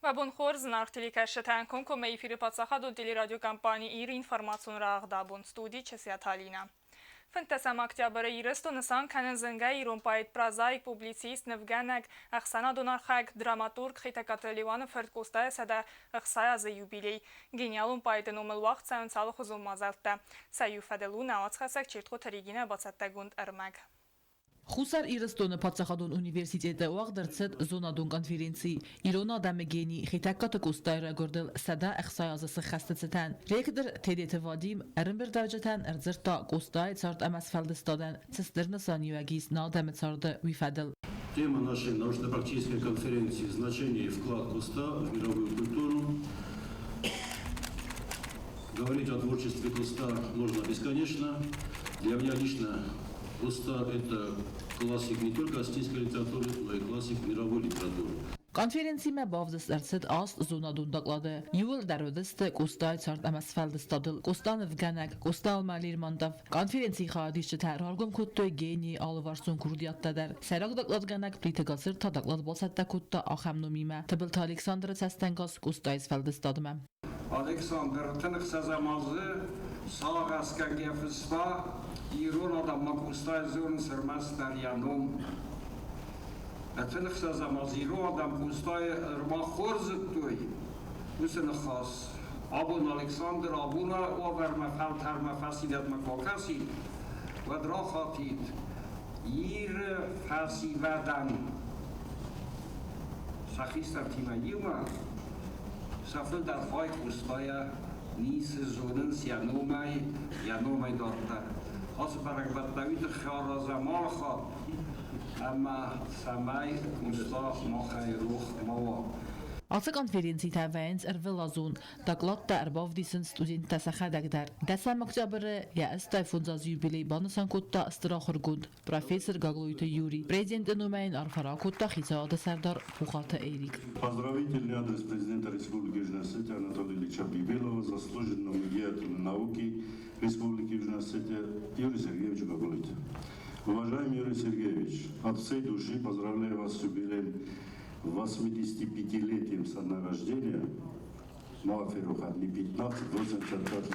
Ve bunxor znartili keşeten konko efiri patsaxa do телерадиокомпании ир информационраг дабун студии Чесиаталина. Фэнтесам октября ирестонсан канензенга ирумпайт прозаик публицист Невгенек Ахсана Донархак драматург Хитакателиван Ферткустая сада Ахсая за юбилей. Гениалум пайден умелвахт саунцалу хузум мазалта. Саю фаделуна ацхасак чиртху таригина бацаттагунд эрмэг. Խուսար իրստոնը պացախադուն ունիվերսիտետը ուաղդրցետ զոնադուն կոնֆերենցի իրոն ադամեգենի խիտակատը կուստայրը գորդել սադա էխսայազысы խաստացետան ռեկդր թեդետը վադիմ әрմբեր դավջետան արձրտա կուստայ ծարտ ամասֆալդստադան цистернасан юагис надаме царды вифадел. Тема нашей научно-практической конференции «Значение и вклад Куста в мировую культуру». Говорить о творчестве Куста можно бесконечно. Для меня лично Куста – это классик не только астинской литературы, но и классик мировой литературы. Konferensi me bavdës ərcet ast zonadun daqladı. Yuvul dərvədəstə Kostay çart əməsfəldistadıl. Kostan evgənek, Kostal məlir mandav. Konferensi xadişçə tərhargum kuttoy geni alıvarsun kurdiyatdadır. Səraq daqladgənek plitəqasır ta daqlad bolsətdə kutta axəmnumimə. Tıbılt Aleksandr Səstənqas Kostay əsfəldistadımə. Aleksandr tınıq səzəmazı sağ əskən gəfisba İron adamma Kostay zorun sırmaz dəryanum. Atınıq səzəmaz İron adam Kostay ırma xorzıqtoy. Üsünü xas. Abun Aleksandr abuna o vermə fəltərmə fəsilətmə kokasi. Və draxatid. İr fəsivədən. Saxistər timə yılma. Safın dərfay Kostaya nisi zonun yanomay darda. As برکبتنویت خارزمان خواد اما سمای مستاق ما خیروخ ما Atı konferensi təvəyincə ərvəlazun daqlatda ərbavdisın studentə səxədəqdər. Dəsəm oktyabrı ya əstay funzaz yubiley banısan kutta istiraxırgund. Profesor Gagluyta Юрий, президент Нумайн Арфара кutta xizada Сәрдар Пухата Эрик. Поздравительный адрес президента Республики Южная Осетия Анатолия Ильича Бибелова, заслуженному деятелю науки Республики Южная Осетия Юрию Сергеевичу Гаглуйте. Уважаемый Юрий Сергеевич, от всей души поздравляю вас с юбилеем 85-летием со дня рождения. Муафирухат не 15, 85 лет.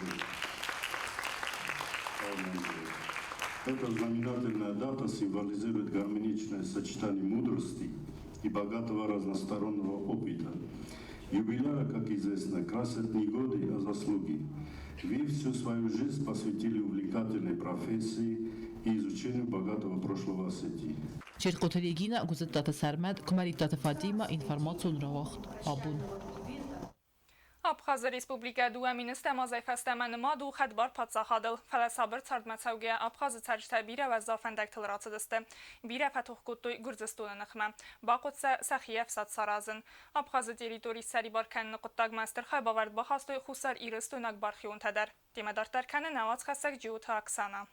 Эта знаменательная дата символизирует гармоничное сочетание мудрости и богатого разностороннего опыта. Юбиляра, как известно, красят не годы, а заслуги. Вы всю свою жизнь посвятили увлекательной профессии и изучению богатого прошлого Осетии. Çirqoteligina guzettata Sərməd, Kumaritata Fatima informatsiyon ravaxt abun. Abxaz Respublika duamin istemazay festemenima du xedbar patsaxadıl. Fələsabır çardmətsəvgəyə Abxazı çərçtə birə və zafəndək tılraçıdısdı. Birə fətuh qutduy Gürcüstonu nıxmə. Baqutsə səxiyyə fsad sarazın. Abxazı teritori səribar kənini qıttaq məstər xaybavard baxastoy xusar iristoynak barxiyon tədər. Demədartər kəni nəvac xəsək ciuta aksana.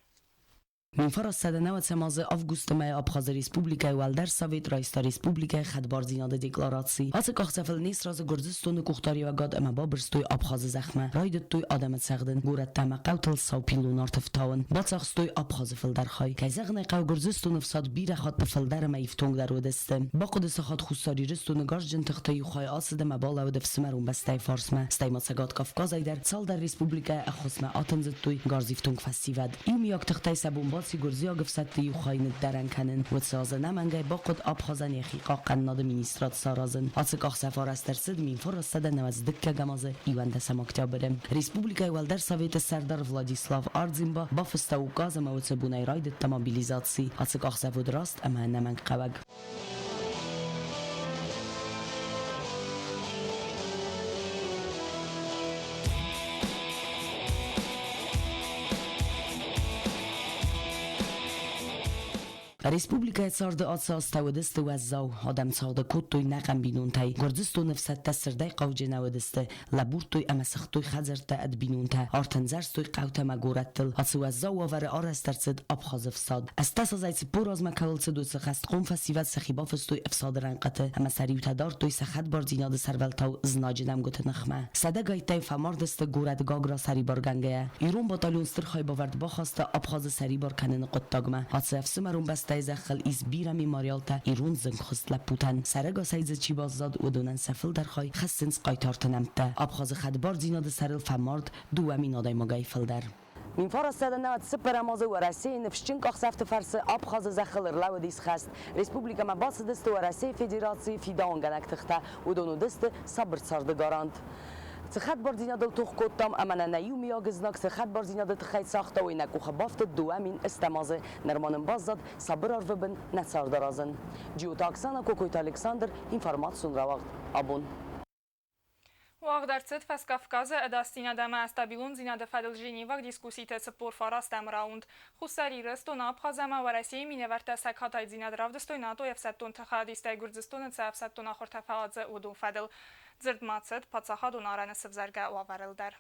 من فرستاده 9 август май Абхаз Республика Валдар Совет Райста Республика Хадбар зинада декларации. Ацык ахсафыл нес разы Гурзистоны кухтари ва гад ама бабырстой Абхаз захма. Райдыттой адамет сагдын. Гурат тама қавтыл саупилун артыфтауын. Бацахстой Абхаз фылдар хай. Кайзагны қав Гурзистоны фсад бире хат фылдар ма ифтонг дар удесте. Бақуды сахат хустари ристоны гаржын тыхтай юхай асыды ма бала уде фсмерун бастай фарсма. Стай мацагат Кавказ айдар. Цал дар Республика ахосма атынзыттой гарзифтонг фастивад. Им як тыхтай сабун Гурзия гفستی یوخاین درن کنن و سازن منگای با خود آبخازن یخیقا قناد مینیسترات سارازن آسکاخ سفار استرسد مین فرستاده نوزدک گمازه ایوانده سماکتیابرم Республика Валдар Совета Сардар Владислав Ардзимба با فستاوکاز موت بونای راید تمابیلیزاسی آسکاخ سفود راست اما نمنگ قوگ Республика царда атса астаудысты ваззау адам цалда куттой нақам бинунтай Гурзистон нфсат тасырдай қавжи навадысты лабуртой амасахтой хазарта ад бинунта артанзарстой қавта магураттыл атсы ваззау авары арастарцид Абхаз фсад астаса зайцы пораз макавылцы дуцы хаст қом фасиват сахиба фстой фсад ранқаты ама сариута той сахат бар зинады сарвалтау знажинам гуты нахма сада гайтай фамардысты гурад гагра сари баргангая Ирон батальон стыр хайбавард бахаста Абхаз сари бар канын қоттагма атсы фсымарун баста قسطای زخل ایز بیرمی ماریالتا ایرون زنگ خست لپوتن سرگا سایز چی بازداد و دونن سفل درخوای خستنس قایتارت نمته آبخاز خدبار زیناد سرل فمارد دومی نادای مگای فلدر من فرستاده نوت سپر مازه و رسی نفشچین که سفت فرس آبخاز زخل رلاو دیس خست ریسپوبلیکا ما باس دست و رسی فدراسی فیدان گنک تخته و دونو دست صبر ساردگاراند سخت بارزینا دل توخ کتام امنا نیومی آگزناک سخت بارزینا دل تخیل ساخته و اینکو خبافت دوامین استمازه نرمانم بازداد صبر آرفبن نصار درازن جیوتا اکسانا کوکویت الکساندر اینفرماسیون را وقت آبون Уағдарцет фас Кавказа эдастинадама стабилун зинада фадил Женевак дискуссиите цепор фарастам раунд. Хусари рестон Абхазама ва Россия миневарта сакхатай зинад равдстой НАТО евсаттон тахадистай Гурзистон цафсаттон ахор тафаадзе удун фадил. Зирдмацет пацахадун аранесев зарга уаварилдар.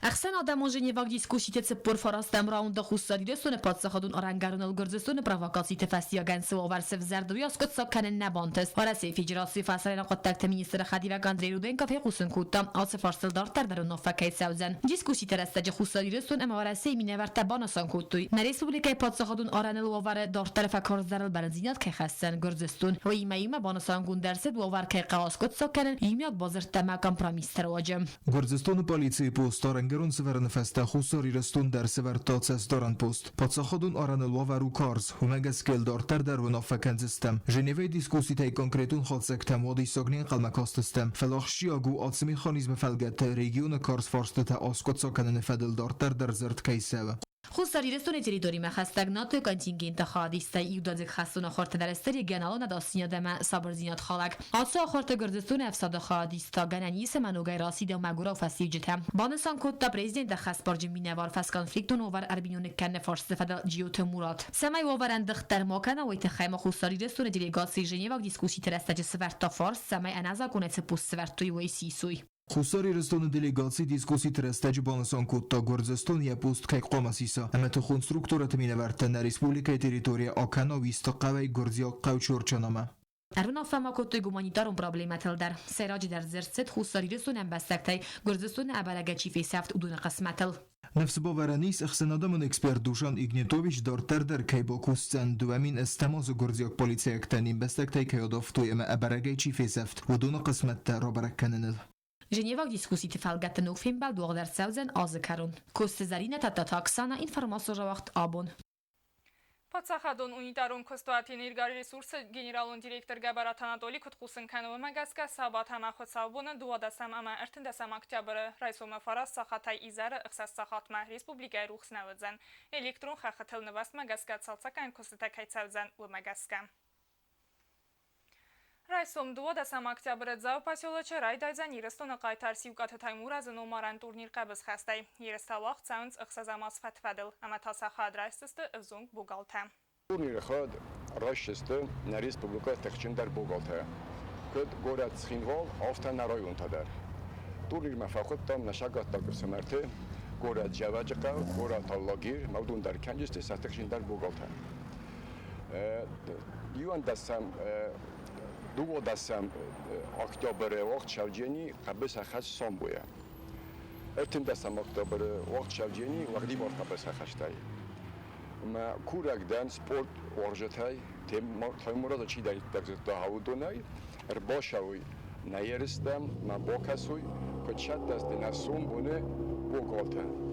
Ахсен адамон Женевак дискуссиите цепор фарастам раунд хусари рестон пацахадун арангарунал Гурзистон провокациите фасиагансы уаварсев зарду яскот сакканен набантес. Россия Федерации фасарена qottaqta ministr Xadivak Andrey Rudenko фекусын кутта алсы фарсылдардар дар нофакай саузан. Дискуссиите растаҗи хусари рестон ама Россия миневарта банасан куттуй. На республикай пацахадун аранел уавар дартар факарзарал барзинат кай хассан Гурзистон. Ва имаюма банасан гундерсед уавар кай qawaskot sakkanen имяк базыртама компромисстер ваҗам. Гурзистон полиции пост Гарун северн феста хусари рестун در سور تاڅس دارن پست پاتساخدون آران الوارو کارز همگس کل دارتر در و نافکن سیستم ژنوی دیسکوسی تای کنکرتون خالصک تمادی ساگنین قلمکاست سیستم فلاخشیاگو آتس مکانیزم فلگت رژیون کارز فارست تا آسکوت ساکنن فدل دارتر در زرد کیسه Хусари рестон территории махастаг НАТО контингент хадиста иудадик хасуна хорта در استری گنالو نداستینیا دم صبرزینات خالق آسا خورت گردستون افساد خادیستا گنانیس منوگای راسید و مگورا و فسیجتم بانسان کتا پرزیدنت خسبارج مینوار فس کنفلیکتون اوور اربینون کن فارس فدل جیوت مورات سمای اوورندخ در ماکن و ایتخیم خساری رستون دیلیگاسی ژنو دیسکوسی ترستج سورتا فارس سمای انازا کنت پوست سورتوی و سیسوی خساری رستون دیلیگاسی دیسکوسی ترستج بانسان کتا گرزستون یا پوست که قامسیسا اما تو کنسترکتورت مینورتن در ریسپوبلیکای تریتوریا آکنا ویستا قوی گرزیا قوچورچانامه Aruna fama kotoy gumanitarun problematıl dar. Seracı der zerset xusari restonan bastaktay Gürcistan abaraga çifi saft uduna qismatıl. نفس باورنیس اخسنادمون اکسپرت دوشان ایگنیتوویچ دارتر در کیباکوستن دوامین استماز گرزیاک پلیسیاک تنین بستکتای که یادافتوی اما ابرگای چیفی سفت و دون قسمت را برکننل. ژنو دیسکوسی تفلگت نوفیم بل دوغ در سوزن آز کرون. کوست زرینه تا تاکسانا اینفرماسو را وقت آبون. Պատսախադոն ունիտարուն կստուատին իրգարի ռեսուրսը գեներալուն դիրեկտոր գաբարատ Անատոլի կտխուսն կանով մագասկա սաբատ համախոտ սավբոնը դուադասամ ամա ըրտնդասամ ակտյաբրը ռայսոմը վարաս սախատայ իզարը ըխսաս սախատմա ռեսպուբլիկայ ռուխսնավըձան էլեկտրոն խախտել նվաստ մագասկա ծալցակայն կոստտակայ ծավզան ու մագասկա Ռայսոմ դուադասամ ակտյաբրը ձավ պասյոլոչը ռայ դայձան իրստոնը qaytarsi ուկաթթայ մուրազն օմարան տուրնիր qəbız xəstəy երստավաղ ծանց ըխսազամաս ֆətվədil ամա տասախad ռայստստը ըվզունգ բուգալթə Турнир ход Рощесте на республика Техчендер Боголте. Код город Схинвол автона район тадар. Турнир мафахот там нашагат таксамарте город Джаваджака, город Аллагир, мавдун дар Канжисте Техчендер Боголте. Юан дасам دوادسم اکتبر وقت شوجینی قبل سخت سام بوده. ارتیم دستم اکتبر وقت شوجینی وقتی بار قبل سختای. ما کورکدن سپورت ورزشای تیم مراد چی دارید در هاودونای ارباشوی نیرستم ما با کسوی کچت دست نسوم بونه بوگالتن.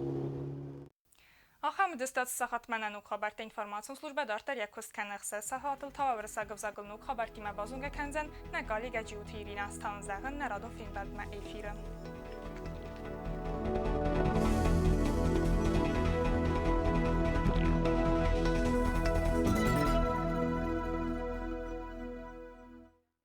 Ախամ դստած սախատմանան ու խաբարտ ինֆորմացիոն служба դարտար якост канахса սահատլ թավավրսագով զագլն ու խաբարտի մաբազունգը քանզան նկալի գաջիութի իրին աստան զաղն նարադով ինբալդմա էֆիրը